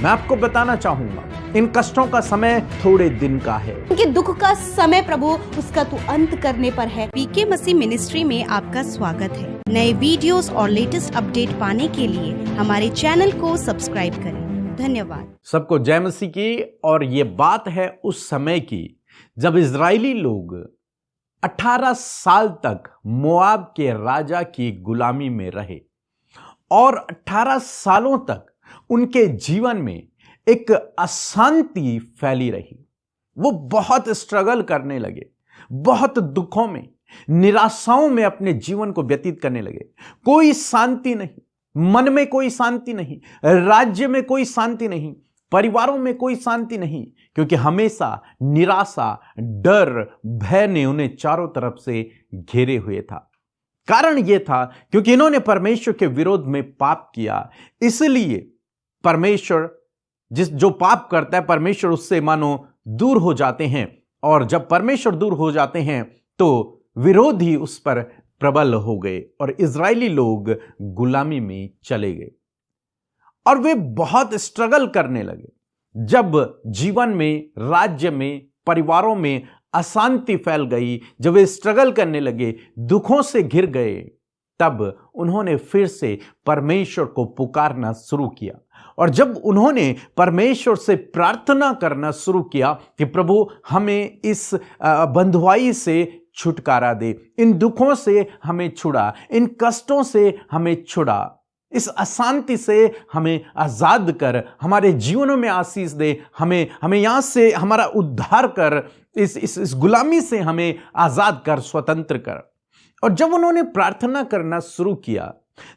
मैं आपको बताना चाहूंगा, इन कष्टों का समय थोड़े दिन का है। उनके दुख का समय प्रभु उसका तू अंत करने पर है। पीके मसीह मिनिस्ट्री में आपका स्वागत है। नए वीडियोस और लेटेस्ट अपडेट पाने के लिए हमारे चैनल को सब्सक्राइब करें। धन्यवाद। सबको जय मसीह की। और ये बात है उस समय की जब इजरायली लोग 18 साल तक मोआब के राजा की गुलामी में रहे और 18 सालों तक उनके जीवन में एक अशांति फैली रही। वो बहुत स्ट्रगल करने लगे, बहुत दुखों में, निराशाओं में अपने जीवन को व्यतीत करने लगे। कोई शांति नहीं, मन में कोई शांति नहीं, राज्य में कोई शांति नहीं, परिवारों में कोई शांति नहीं, क्योंकि हमेशा निराशा, डर, भय ने उन्हें चारों तरफ से घेरे हुए था। कारण यह था क्योंकि इन्होंने परमेश्वर के विरोध में पाप किया। इसलिए परमेश्वर जो पाप करता है, परमेश्वर उससे मानो दूर हो जाते हैं, और जब परमेश्वर दूर हो जाते हैं तो विरोधी उस पर प्रबल हो गए और इजरायली लोग गुलामी में चले गए और वे बहुत स्ट्रगल करने लगे। जब जीवन में, राज्य में, परिवारों में अशांति फैल गई, जब वे स्ट्रगल करने लगे, दुखों से घिर गए, तब उन्होंने फिर से परमेश्वर को पुकारना शुरू किया। और जब उन्होंने परमेश्वर से प्रार्थना करना शुरू किया कि प्रभु हमें इस बंधुआई से छुटकारा दे, इन दुखों से हमें छुड़ा, इन कष्टों से हमें छुड़ा, इस अशांति से हमें आजाद कर, हमारे जीवनों में आशीष दे, हमें यहां से हमारा उद्धार कर, इस गुलामी से हमें आजाद कर, स्वतंत्र कर। और जब उन्होंने प्रार्थना करना शुरू किया,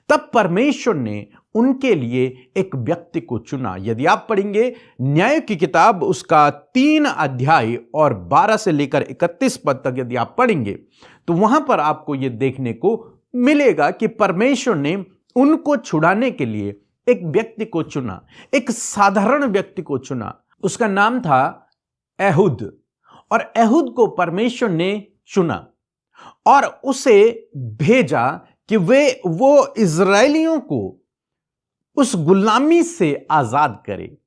तब परमेश्वर ने उनके लिए एक व्यक्ति को चुना। यदि आप पढ़ेंगे न्याय की किताब, उसका 3 अध्याय और 12 से लेकर 31 पद तक यदि आप पढ़ेंगे, तो वहां पर आपको यह देखने को मिलेगा कि परमेश्वर ने उनको छुड़ाने के लिए एक व्यक्ति को चुना, एक साधारण व्यक्ति को चुना। उसका नाम था एहूद। और एहूद को परमेश्वर ने चुना और उसे भेजा कि वो इजरायलियों को उस गुलामी से आजाद करे।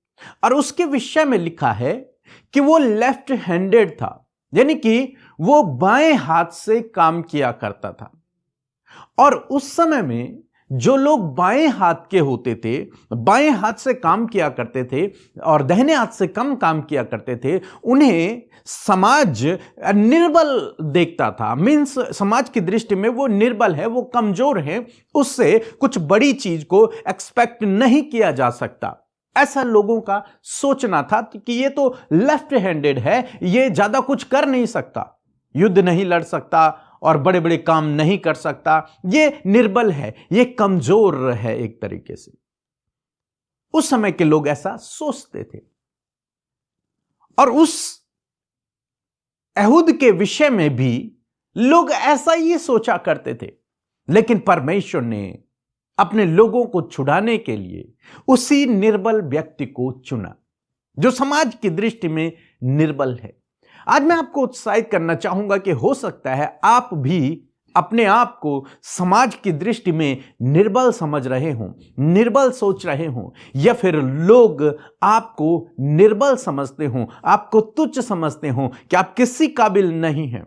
और उसके विषय में लिखा है कि वो लेफ्ट हैंडेड था, यानी कि वो बाएं हाथ से काम किया करता था। और उस समय में जो लोग बाएं हाथ के होते थे, बाएं हाथ से काम किया करते थे और दाहिने हाथ से कम काम किया करते थे, उन्हें समाज निर्बल देखता था। मीन्स समाज की दृष्टि में वो निर्बल है, वो कमजोर है, उससे कुछ बड़ी चीज को एक्सपेक्ट नहीं किया जा सकता। ऐसा लोगों का सोचना था कि ये तो लेफ्ट हैंडेड है, ये ज्यादा कुछ कर नहीं सकता, युद्ध नहीं लड़ सकता और बड़े बड़े काम नहीं कर सकता, ये निर्बल है, ये कमजोर है। एक तरीके से उस समय के लोग ऐसा सोचते थे। और उस एहूद के विषय में भी लोग ऐसा ही सोचा करते थे। लेकिन परमेश्वर ने अपने लोगों को छुड़ाने के लिए उसी निर्बल व्यक्ति को चुना, जो समाज की दृष्टि में निर्बल है। आज मैं आपको उत्साहित करना चाहूंगा कि हो सकता है आप भी अपने आप को समाज की दृष्टि में निर्बल समझ रहे हों, निर्बल सोच रहे हों, या फिर लोग आपको निर्बल समझते हों, आपको तुच्छ समझते हों कि आप किसी काबिल नहीं हैं,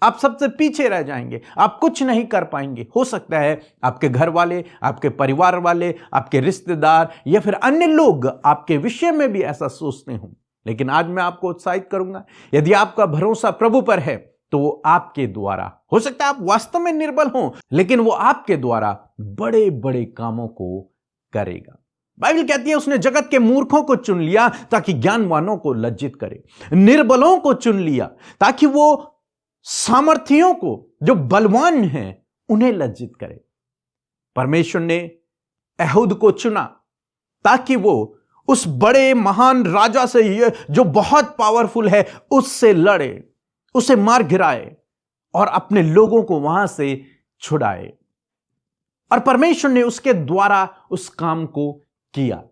आप सबसे पीछे रह जाएंगे, आप कुछ नहीं कर पाएंगे। हो सकता है आपके घर वाले, आपके परिवार वाले, आपके रिश्तेदार या फिर अन्य लोग आपके विषय में भी ऐसा सोचते हों। लेकिन आज मैं आपको उत्साहित करूंगा, यदि आपका भरोसा प्रभु पर है तो वो आपके द्वारा, हो सकता है आप वास्तव में निर्बल हों, लेकिन वो आपके द्वारा बड़े बड़े कामों को करेगा। बाइबल कहती है उसने जगत के मूर्खों को चुन लिया ताकि ज्ञानवानों को लज्जित करे, निर्बलों को चुन लिया ताकि वो सामर्थियों को, जो बलवान हैं, उन्हें लज्जित करे। परमेश्वर ने एहूद को चुना ताकि वो उस बड़े महान राजा से, जो बहुत पावरफुल है, उससे लड़े, उसे मार गिराए और अपने लोगों को वहां से छुड़ाए। और परमेश्वर ने उसके द्वारा उस काम को किया।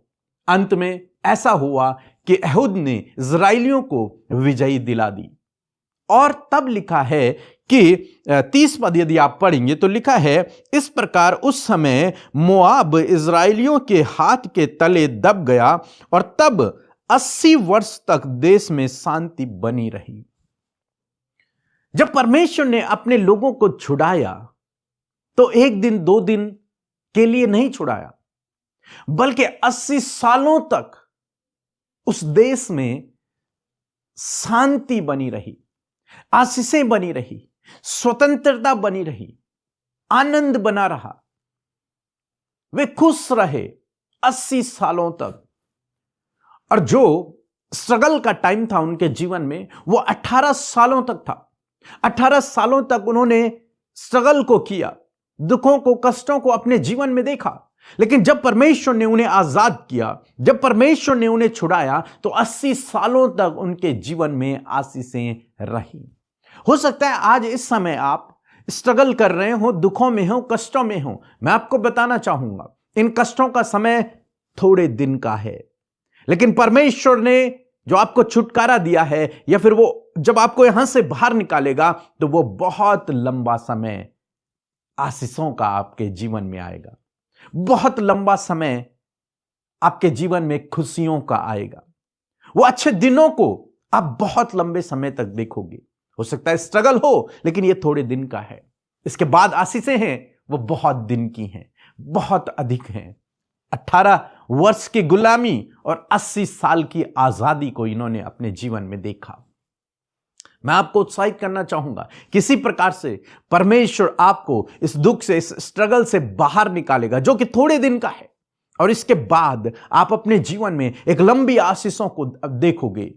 अंत में ऐसा हुआ कि एहूद ने इजराइलियों को विजयी दिला दी। और तब लिखा है कि 30 पद यदि आप पढ़ेंगे तो लिखा है, इस प्रकार उस समय मोआब इजराइलियों के हाथ के तले दब गया और तब 80 वर्ष तक देश में शांति बनी रही। जब परमेश्वर ने अपने लोगों को छुड़ाया तो एक दिन 2 दिन के लिए नहीं छुड़ाया, बल्कि 80 सालों तक उस देश में शांति बनी रही, आशीषें बनी रही, स्वतंत्रता बनी रही, आनंद बना रहा। वे खुश रहे 80 सालों तक। और जो स्ट्रगल का टाइम था उनके जीवन में वो 18 सालों तक था। 18 सालों तक उन्होंने स्ट्रगल को किया, दुखों को, कष्टों को अपने जीवन में देखा। लेकिन जब परमेश्वर ने उन्हें आजाद किया, जब परमेश्वर ने उन्हें छुड़ाया, तो 80 सालों तक उनके जीवन में आशीषें रही। हो सकता है आज इस समय आप स्ट्रगल कर रहे हो, दुखों में हो, कष्टों में हो। मैं आपको बताना चाहूंगा, इन कष्टों का समय थोड़े दिन का है, लेकिन परमेश्वर ने जो आपको छुटकारा दिया है, या फिर वो जब आपको यहां से बाहर निकालेगा, तो वो बहुत लंबा समय आशीषों का आपके जीवन में आएगा। बहुत लंबा समय आपके जीवन में खुशियों का आएगा। वो अच्छे दिनों को आप बहुत लंबे समय तक देखोगे। हो सकता है स्ट्रगल हो, लेकिन ये थोड़े दिन का है। इसके बाद आशीषें हैं, वो बहुत दिन की हैं, बहुत अधिक हैं। 18 वर्ष की गुलामी और 80 साल की आजादी को इन्होंने अपने जीवन में देखा। मैं आपको उत्साहित करना चाहूंगा, किसी प्रकार से परमेश्वर आपको इस दुख से, इस स्ट्रगल से बाहर निकालेगा, जो कि थोड़े दिन का है। और इसके बाद आप अपने जीवन में एक लंबी आशीषों को देखोगे,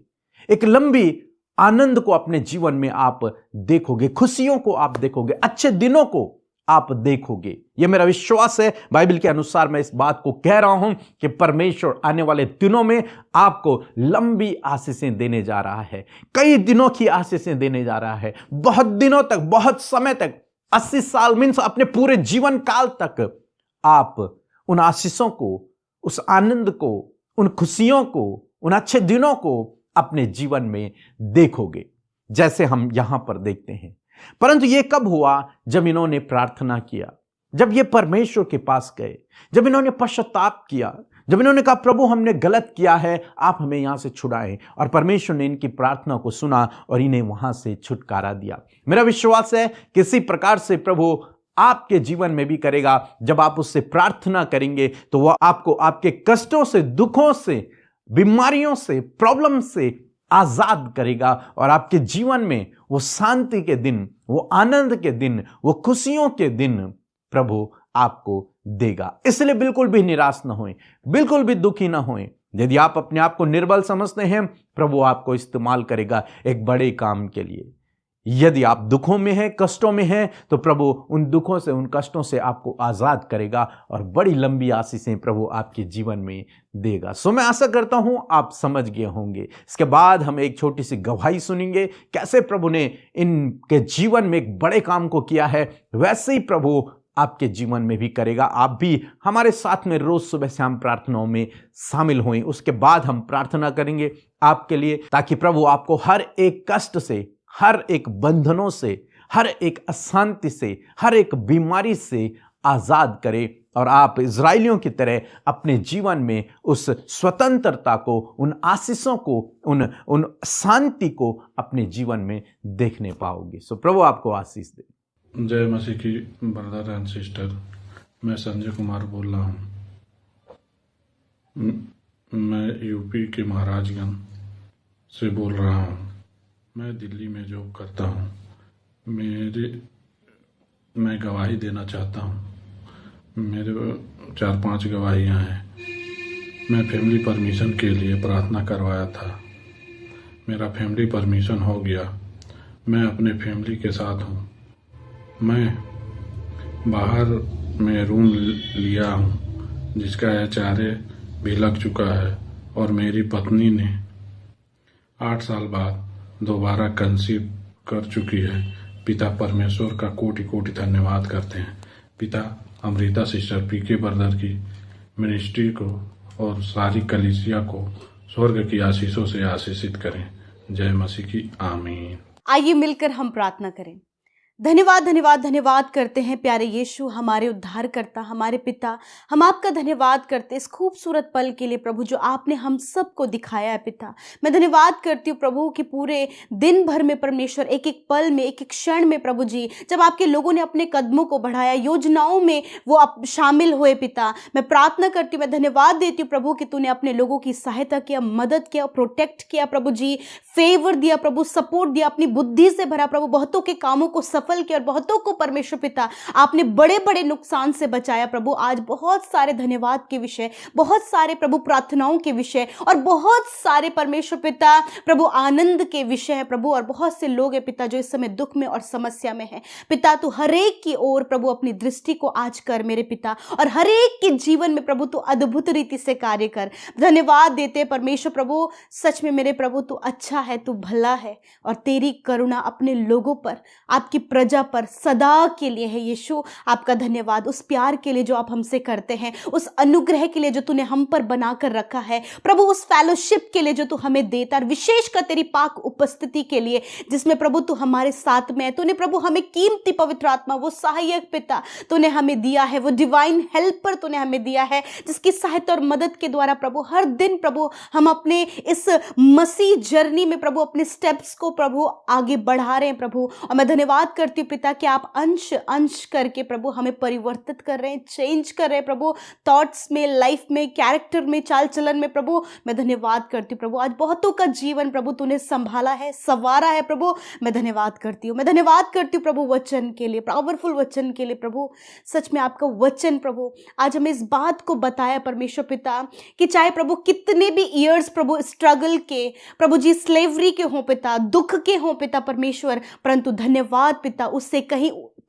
एक लंबी आनंद को अपने जीवन में आप देखोगे, खुशियों को आप देखोगे, अच्छे दिनों को आप देखोगे। यह मेरा विश्वास है। बाइबल के अनुसार मैं इस बात को कह रहा हूं कि परमेश्वर आने वाले दिनों में आपको लंबी आशीषें देने जा रहा है, कई दिनों की आशीषें देने जा रहा है, बहुत दिनों तक, बहुत समय तक, 80 साल मीन्स अपने पूरे जीवन काल तक आप उन आशीषों को, उस आनंद को, उन खुशियों को, उन अच्छे दिनों को अपने जीवन में देखोगे, जैसे हम यहां पर देखते हैं। परंतु यह कब हुआ? जब इन्होंने प्रार्थना किया, जब ये परमेश्वर के पास गए, जब इन्होंने पश्चाताप किया, जब इन्होंने कहा प्रभु हमने गलत किया है, आप हमें यहां से छुड़ाएं। और परमेश्वर ने इनकी प्रार्थना को सुना और इन्हें वहां से छुटकारा दिया। मेरा विश्वास है किसी प्रकार से प्रभु आपके जीवन में भी करेगा। जब आप उससे प्रार्थना करेंगे तो वह आपको आपके कष्टों से, दुखों से, बीमारियों से, प्रॉब्लम से आजाद करेगा और आपके जीवन में वो शांति के दिन, वो आनंद के दिन, वो खुशियों के दिन प्रभु आपको देगा। इसलिए बिल्कुल भी निराश न होएं, बिल्कुल भी दुखी न होएं। यदि आप अपने आप को निर्बल समझते हैं, प्रभु आपको इस्तेमाल करेगा एक बड़े काम के लिए। यदि आप दुखों में हैं, कष्टों में हैं, तो प्रभु उन दुखों से, उन कष्टों से आपको आजाद करेगा और बड़ी लंबी आशीषें प्रभु आपके जीवन में देगा। सो मैं आशा करता हूं आप समझ गए होंगे। इसके बाद हम एक छोटी सी गवाही सुनेंगे, कैसे प्रभु ने इनके जीवन में एक बड़े काम को किया है, वैसे ही प्रभु आपके जीवन में भी करेगा। आप भी हमारे साथ में रोज सुबह शाम प्रार्थनाओं में शामिल हों। उसके बाद हम प्रार्थना करेंगे आपके लिए, ताकि प्रभु आपको हर एक कष्ट से, हर एक बंधनों से, हर एक अशांति से, हर एक बीमारी से आजाद करे और आप इजराइलियों की तरह अपने जीवन में उस स्वतंत्रता को, उन आशीषों को, उन शांति को अपने जीवन में देखने पाओगे। सो प्रभु आपको आशीष दे। जय मसीह की ब्रदर एंड सिस्टर, मैं संजय कुमार बोल रहा हूँ। मैं यूपी के महाराजगंज से बोल रहा हूँ। मैं दिल्ली में जॉब करता हूँ। मैं गवाही देना चाहता हूँ। मेरे 4-5 गवाहियाँ हैं। मैं फैमिली परमिशन के लिए प्रार्थना करवाया था। मेरा फैमिली परमिशन हो गया। मैं अपने फैमिली के साथ हूँ। मैं बाहर में रूम लिया हूँ, जिसका HRA भी लग चुका है, और मेरी पत्नी ने 8 साल बाद दोबारा कंसीव कर चुकी है। पिता परमेश्वर का कोटि कोटि धन्यवाद करते हैं। पिता अमृता सिस्टर PK ब्रदर की मिनिस्ट्री को और सारी कलीसिया को स्वर्ग की आशीषों से आशीषित करें। जय मसीह की आमीन। आइए मिलकर हम प्रार्थना करें। धन्यवाद धन्यवाद धन्यवाद करते हैं प्यारे यीशु, हमारे उद्धारकर्ता, हमारे पिता। हम आपका धन्यवाद करते हैं इस खूबसूरत पल के लिए प्रभु जो आपने हम सबको दिखाया है पिता। मैं धन्यवाद करती हूँ प्रभु कि पूरे दिन भर में परमेश्वर एक एक पल में, एक एक क्षण में प्रभु जी, जब आपके लोगों ने अपने कदमों को बढ़ाया, योजनाओं में वो शामिल हुए पिता, मैं प्रार्थना करती हूँ, मैं धन्यवाद देती हूँ प्रभु कि तूने अपने लोगों की सहायता किया, मदद किया, प्रोटेक्ट किया प्रभु जी, फेवर दिया प्रभु, सपोर्ट दिया, अपनी बुद्धि से भरा प्रभु, बहुतों के कामों को सफल किया और बहुतों को परमेश्वर पिता आपने बड़े बड़े नुकसान से बचाया प्रभु। आज बहुत सारे धन्यवाद के विषय, बहुत सारे प्रभु प्रार्थनाओं के विषय और बहुत सारे परमेश्वर पिता प्रभु आनंद के विषय है प्रभु। और बहुत से लोग हैं पिता जो इस समय दुख में और समस्या में है पिता। तू हरेक की ओर प्रभु अपनी दृष्टि को आज कर मेरे पिता, और हरेक के जीवन में प्रभु तू अद्भुत रीति से कार्य कर। धन्यवाद देते परमेश्वर प्रभु, सच में मेरे प्रभु तू अच्छा है, तू भला है और तेरी करुणा अपने लोगों पर, आपकी प्रजा पर सदा के लिए है। यीशु आपका धन्यवाद उस प्यार के लिए जो आप हमसे करते हैं, उस अनुग्रह के लिए जो तूने हम पर बनाकर रखा है प्रभु, उस फेलोशिप के लिए जो तू हमें देता है, विशेषकर तेरी पाक उपस्थिति के लिए जिसमें प्रभु तू हमारे साथ में है। तूने प्रभु हमें कीमती पवित्र आत्मा, वो सहायक पिता तूने हमें दिया है, वो डिवाइन हेल्पर तूने हमें दिया है, जिसकी सहायता और मदद के द्वारा प्रभु हर दिन प्रभु हम अपने इस मसीह जर्नी में प्रभु अपने स्टेप्स को प्रभु आगे बढ़ा रहे हैं प्रभु। और मैं धन्यवाद करती हूँ पिता कि आप अंश अंश करके प्रभु हमें परिवर्तित कर रहे हैं, चेंज कर रहे हैं प्रभु, थॉट्स में, लाइफ में, कैरेक्टर में, चाल चलन में प्रभु। मैं धन्यवाद करती हूँ प्रभु, आज बहुतों का जीवन प्रभु तूने संभाला है, संवारा है प्रभु। मैं धन्यवाद करती हूँ, मैं धन्यवाद करती हूँ प्रभु वचन के लिए, पावरफुल वचन के लिए प्रभु। सच में आपका वचन प्रभु आज हमें इस बात को बताया परमेश्वर पिता कि चाहे प्रभु कितने भी ईयर्स प्रभु स्ट्रगल के प्रभु जी, स्लेवरी के हों पिता, दुख के हों पिता परमेश्वर, परंतु धन्यवाद पिता उससे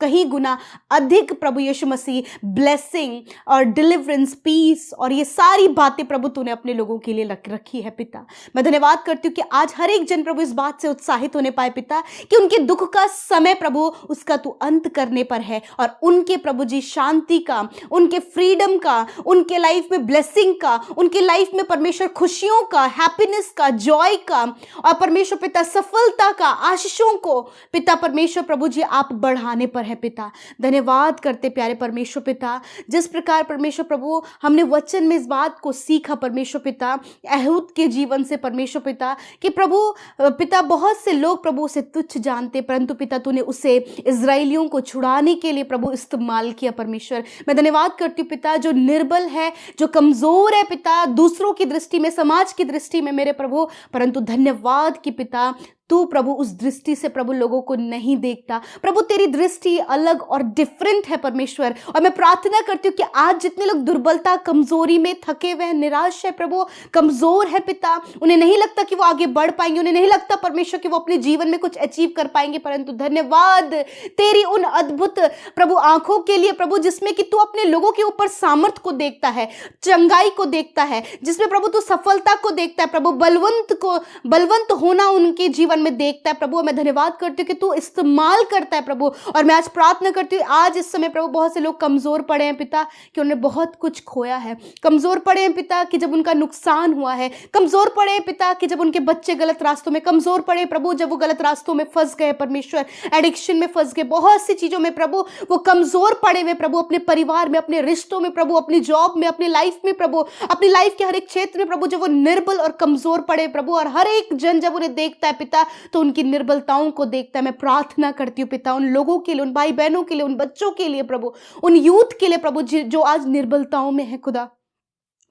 कहीं गुना अधिक प्रभु यीशु मसीह ब्लेसिंग और डिलीवरेंस, पीस और ये सारी बातें प्रभु तूने अपने लोगों के लिए रखी है पिता। मैं धन्यवाद करती हूँ कि आज हर एक जन प्रभु इस बात से उत्साहित होने पाए पिता कि उनके दुख का समय प्रभु उसका तू अंत करने पर है, और उनके प्रभु जी शांति का, उनके फ्रीडम का, उनके लाइफ में ब्लेसिंग का, उनके लाइफ में परमेश्वर खुशियों का, हैप्पीनेस का, जॉय का और परमेश्वर पिता सफलता का, आशीषों को पिता परमेश्वर प्रभु जी आप बढ़ाने पर है पिता। धन्यवाद करते प्यारे परमेश्वर पिता, जिस प्रकार परमेश्वर प्रभु हमने वचन में इस बात को सीखा परमेश्वर पिता अहूद के जीवन से परमेश्वर पिता कि प्रभु पिता बहुत से लोग प्रभु उसे तुच्छ जानते, परंतु पिता तूने उसे इजराइलियों को छुड़ाने के लिए प्रभु इस्तेमाल किया परमेश्वर। मैं धन्यवाद करती हूँ पिता जो निर्बल है, जो कमजोर है पिता दूसरों की दृष्टि में, समाज की दृष्टि में मेरे प्रभु, परंतु धन्यवाद कि पिता तू प्रभु उस दृष्टि से प्रभु लोगों को नहीं देखता प्रभु, तेरी दृष्टि अलग और डिफरेंट है परमेश्वर। और मैं प्रार्थना करती हूँ कि आज जितने लोग दुर्बलता, कमजोरी में थके हुए हैं, निराश है प्रभु, कमजोर है पिता, उन्हें नहीं लगता कि वो आगे बढ़ पाएंगे, उन्हें नहीं लगता परमेश्वर कि वो अपने जीवन में कुछ अचीव कर पाएंगे, परंतु धन्यवाद तेरी उन अद्भुत प्रभु आंखों के लिए प्रभु जिसमें कि तू अपने लोगों के ऊपर सामर्थ्य को देखता है, चंगाई को देखता है, जिसमें प्रभु तू सफलता को देखता है प्रभु, बलवंत होना उनके जीवन में देखता है प्रभु। मैं धन्यवाद करती हूँ कि तू इस्तेमाल करता है प्रभु। और मैं आज प्रार्थना करती हूँ आज इस समय प्रभु बहुत से लोग कमजोर पड़े हैं पिता कि उन्होंने बहुत कुछ खोया है, कमजोर पड़े हैं पिता कि जब उनका नुकसान हुआ है, कमजोर पड़े हैं पिता कि जब उनके बच्चे गलत रास्तों में, कमजोर पड़े प्रभु जब वो गलत रास्तों में फंस गए परमेश्वर, एडिक्शन में फंस गए, बहुत सी चीजों में प्रभु वो कमजोर पड़े हुए प्रभु, अपने परिवार में, अपने रिश्तों में प्रभु, अपनी जॉब में, अपनी लाइफ में प्रभु, अपनी लाइफ के हर एक क्षेत्र में प्रभु जब वो निर्बल और कमजोर पड़े प्रभु, और हर एक जन जब उन्हें देखता है पिता तो उनकी निर्बलताओं को देखता है। मैं प्रार्थना करती हूँ पिता उन लोगों के लिए, उन भाई बहनों के लिए, उन बच्चों के लिए प्रभु, उन यूथ के लिए प्रभु जो आज निर्बलताओं में है खुदा,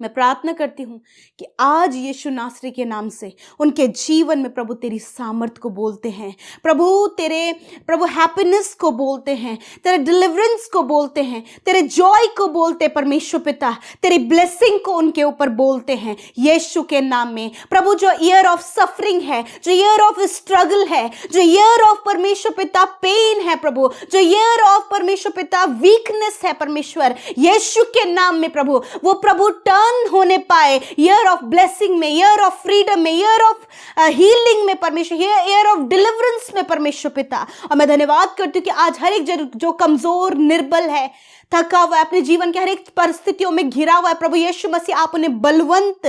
मैं प्रार्थना करती हूँ कि आज यीशु नासरी के नाम से उनके जीवन में प्रभु तेरी सामर्थ को बोलते हैं प्रभु, तेरे प्रभु हैप्पीनेस को बोलते हैं, तेरे डिलीवरेंस को बोलते हैं, तेरे जॉय को बोलते हैं परमेश्वर पिता, तेरी ब्लेसिंग को उनके ऊपर बोलते हैं यीशु के नाम में प्रभु। जो ईयर ऑफ सफरिंग है, जो ईयर ऑफ स्ट्रगल है, जो ईयर ऑफ परमेश्वर पिता पेन है प्रभु, जो ईयर ऑफ परमेश्वर पिता वीकनेस है परमेश्वर, यीशु के नाम में प्रभु वो प्रभु टर्न होने पाए, ईयर ऑफ ब्लेसिंग में, ईयर ऑफ फ्रीडम में, ईयर ऑफ हीलिंग में परमेश्वर, ईयर ऑफ डिलीवरेंस में परमेश्वर पिता। और मैं धन्यवाद करती हूँ कि आज हर एक जो कमजोर, निर्बल है, थका हुआ है, अपने जीवन के हर एक परिस्थितियों में घिरा हुआ है प्रभु यीशु मसीह, आप उन्हें बलवंत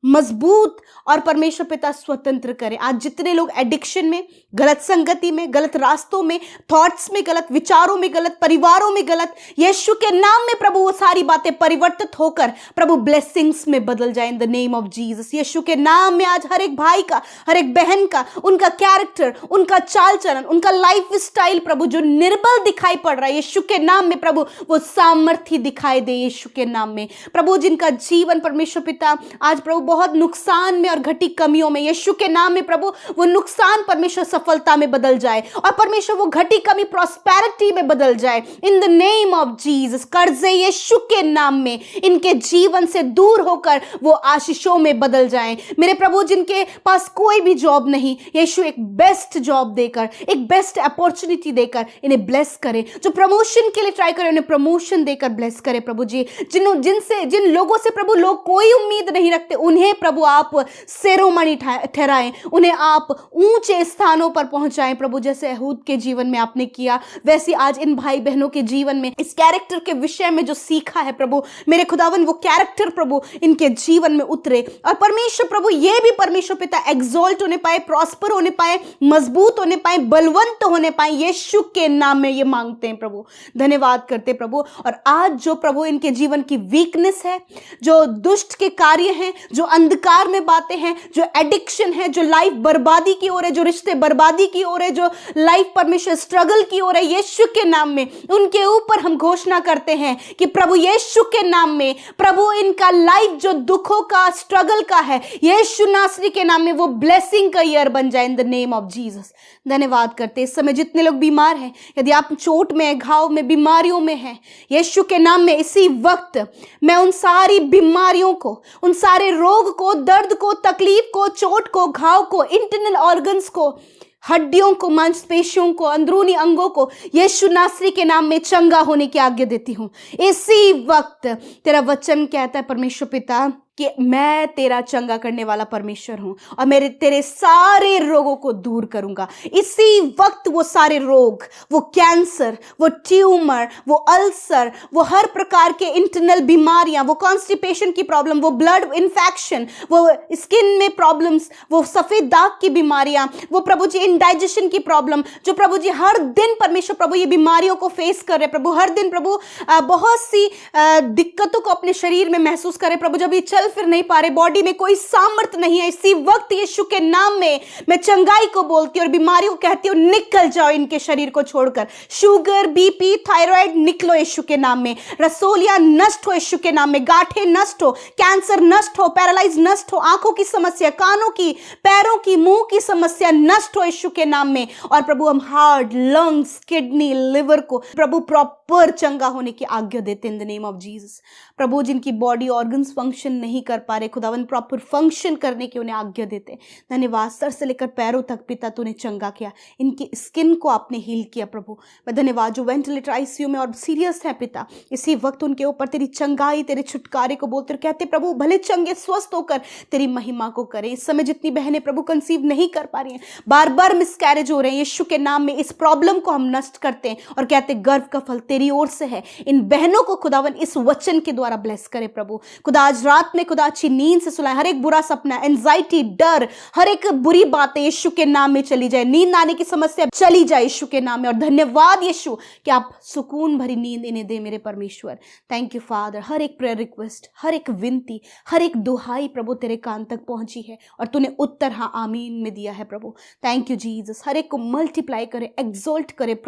मजबूत और परमेश्वर पिता स्वतंत्र करे। आज जितने लोग एडिक्शन में, गलत संगति में, गलत रास्तों में, थॉट्स में गलत, विचारों में गलत, परिवारों में गलत, यीशु के नाम में प्रभु वो सारी बातें परिवर्तित होकर प्रभु ब्लेसिंग्स में बदल जाए in the name of Jesus. Yeshu के नाम में आज हर एक भाई का, हर एक बहन का, उनका कैरेक्टर, उनका चाल चलन, उनका लाइफ स्टाइल प्रभु जो निर्बल दिखाई पड़ रहा है, यीशु के नाम में प्रभु वो सामर्थ्य दिखाई दे यीशु के नाम में। प्रभु जिनका जीवन परमेश्वर पिता आज प्रभु बहुत नुकसान में और घटी कमियों में, यीशु के नाम में प्रभु वो नुकसान परमेश्वर सफलता में बदल जाए और परमेश्वर वो घटी कमी प्रॉस्पेरिटी में बदल जाए in the name of Jesus. कर्जे यीशु के नाम में इनके जीवन से दूर होकर वो आशीषों में बदल जाएं। मेरे प्रभु जिनके पास कोई भी जॉब नहीं, यीशु एक बेस्ट जॉब देकर, एक बेस्ट अपॉर्चुनिटी देकर इन्हें ब्लेस करे। जो प्रमोशन के लिए ट्राई करे उन्हें प्रमोशन देकर ब्लेस करे प्रभु जी। जिन लोगों से प्रभु लोग कोई उम्मीद नहीं रखते उन्हें प्रभु आप शिरोमणि ठहराएं, उन्हें आप ऊंचे स्थानों पर पहुंचाएं प्रभु। जैसे यहूद के जीवन में आपने किया वैसे आज इन भाई बहनों के जीवन में इस कैरेक्टर के विषय में जो सीखा है प्रभु, मेरे खुदावन वो कैरेक्टर प्रभु इनके जीवन में उतरे और परमेश्वर प्रभु ये भी परमेश्वर पिता एग्जॉल्ट होने पाए, प्रॉस्पर होने पाए, मजबूत होने पाए, बलवंत होने पाए। यीशु के नाम में ये मांगते हैं प्रभु, धन्यवाद करते प्रभु। और आज जो प्रभु इनके जीवन की वीकनेस है, जो दुष्ट के कार्य हैं, जो अंधकार में बातें हैं, जो एडिक्शन है, जो लाइफ बर्बादी की ओर है, जो रिश्ते बर्बादी की ओर है, जो लाइफ परमेश्वर स्ट्रगल की ओर है, यीशु के नाम में उनके ऊपर हम घोषणा करते हैं कि प्रभु यीशु के नाम में प्रभु इनका लाइफ जो दुखों का, स्ट्रगल का है, यीशु नासरी के नाम में वो ब्लेसिंग का ईयर बन जाए in the name of Jesus. धन्यवाद करते। इस समय जितने लोग बीमार हैं, यदि आप चोट में, घाव में, बीमारियों में हैं, यीशु के नाम में इसी वक्त मैं उन सारी बीमारियों को, उन सारे रोग को, दर्द को, तकलीफ को, चोट को, घाव को, इंटरनल ऑर्गन्स को, हड्डियों को, मांसपेशियों को, अंदरूनी अंगों को यीशु नासरी के नाम में चंगा होने की आज्ञा देती हूं। इसी वक्त तेरा वचन कहता है परमेश्वर पिता कि मैं तेरा चंगा करने वाला परमेश्वर हूं और मेरे तेरे सारे रोगों को दूर करूंगा। इसी वक्त वो सारे रोग, वो कैंसर, वो ट्यूमर, वो अल्सर, वो हर प्रकार के इंटरनल बीमारियां, वो कॉन्स्टिपेशन की प्रॉब्लम, वो ब्लड इन्फेक्शन, वो स्किन में प्रॉब्लम्स, वो सफेद दाग की बीमारियां, वो प्रभु जी इंडाइजेशन की प्रॉब्लम, जो प्रभु जी हर दिन परमेश्वर प्रभु ये बीमारियों को फेस कर रहे प्रभु, हर दिन प्रभु बहुत सी दिक्कतों को अपने शरीर में महसूस करे प्रभु, जब ये चल फिर नहीं पा रहे, बॉडी में कोई सामर्थ्य नहीं है, इसी वक्त यीशु के नाम में मैं चंगाई को बोलती हूँ और बीमारियों को कहती हूँ निकल जाओ इनके शरीर को छोड़कर। शुगर, बीपी, थायराइड निकलो यीशु के नाम में, रसोलियां नष्ट हो यीशु के नाम में, गांठें नष्ट हो, कैंसर नष्ट हो, पैरालाइज नष्ट हो, आंखों की समस्या, कानों की, पैरों की, मुंह की समस्या नष्ट हो यीशु के नाम में। और प्रभु हम हार्ट, लंग्स, किडनी, लिवर को प्रभु प्रॉपर चंगा होने की आज्ञा देते in the name of Jesus. प्रभु जिनकी बॉडी ऑर्गन्स फंक्शन नहीं कर पा रहे, खुदावन प्रॉपर फंक्शन करने की उन्हें आज्ञा देते। धन्यवाद। सर से लेकर पैरों तक पिता तूने चंगा किया, इनकी स्किन को आपने हील किया प्रभु। मैं धन्यवाद जो वेंटिलेटर आईसीयू में और सीरियस है पिता, इसी वक्त उनके ऊपर तेरी चंगाई, तेरे छुटकारे को बोलते कहते प्रभु भले चंगे स्वस्थ होकर तेरी महिमा को करें। इस समय जितनी बहनें प्रभु कंसीव नहीं कर पा रही हैं, बार बार मिसकैरेज हो रहे हैं, यीशु के नाम में इस प्रॉब्लम को हम नष्ट करते हैं और कहते गर्व का फल तेरी ओर से है। इन बहनों को खुदावन इस वचन के द्वारा ब्लेस करे प्रभु। खुदा आज रात में खुदा अच्छी नींद से सुलाए, हर एक बुरा सपना, एंजाइटी, डर, हर एक बुरी बातें यीशु के नाम में चली जाए, नींद आने की समस्या चली जाए यीशु के नाम में। और धन्यवाद यीशु कि आप सुकून भरी नींद इन्हें दे मेरे परमेश्वर। Thank you father. हर एक प्रेयर रिक्वेस्ट, हर एक विनती, हर एक दुहाई प्रभु तेरे कान तक पहुंची है और तूने उत्तर हाँ आमीन में दिया है प्रभु। Thank you Jesus. हर एक को मल्टीप्लाई करे, एक्सॉल्ट करे।